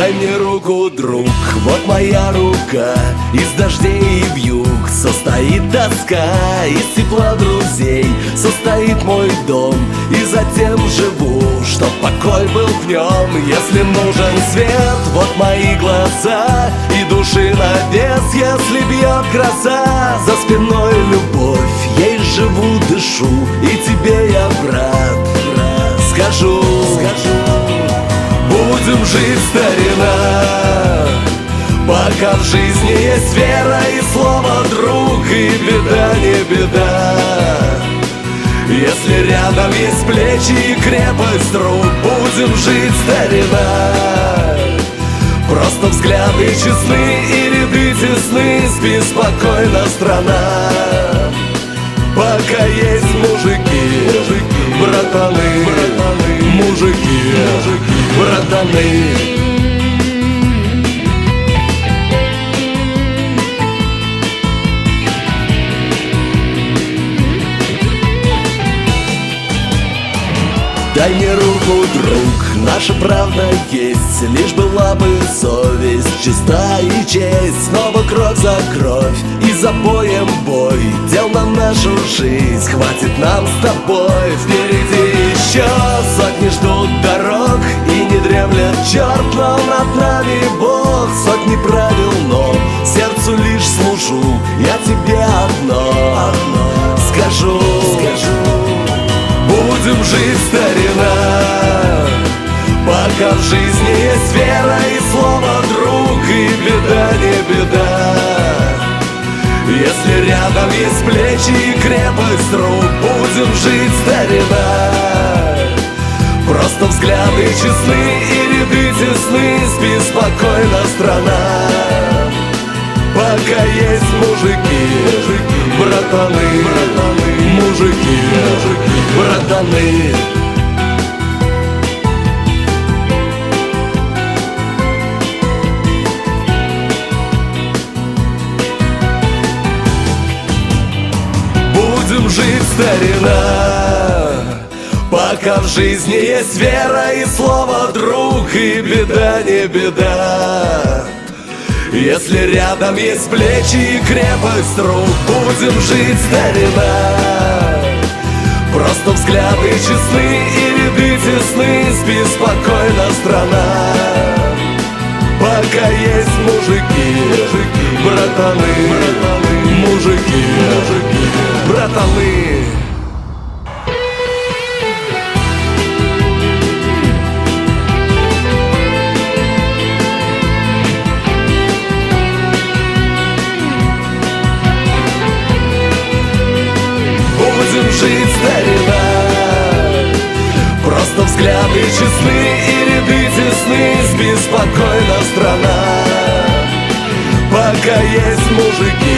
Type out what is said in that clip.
Дай мне руку, друг, вот моя рука. Из дождей и вьюг состоит тоска, из тепла друзей состоит мой дом. И затем живу, чтоб покой был в нем. Если нужен свет, вот мои глаза, и души навес, если бьет гроза. За спиной любовь, ей живу, дышу, и тебе я, брат, скажу. Будем жить, старина, пока в жизни есть вера и слово друг, и беда не беда. Если рядом есть плечи и крепость рук, будем жить, старина. Просто взгляды честны и ряды тесны, спи спокойно, страна. Пока есть мужики, братаны, мужики, братаны. Дай мне руку, друг, наша правда есть, лишь была бы совесть чиста и честь. Снова кровь за кровь и за боем бой, дел на нашу жизнь хватит нам с тобой. Впереди еще сотни ждут дорог, и не дремлет черт, но над нами Бог. Сотни правил, но сердцу лишь служу, я тебе одно скажу. Будем жить, старина, пока в жизни есть вера и слово друг, и беда не беда. Если рядом есть плечи и крепость рук, будем жить, старина. Просто взгляды честны и ряды тесны, спи спокойно, страна. Пока есть мужики, братаны, мужики, братаны. Будем жить, старина, пока в жизни есть вера и слово друг, и беда не беда. Если рядом есть плечи и крепость рук, будем жить, старина. Просто взгляды честны и ряды тесны, спи спокойно, страна. Пока есть мужики, братаны, мужики, братаны. Будем жить, старина, просто взгляды честны и ряды тесны, спи спокойно, страна. Пока есть мужики,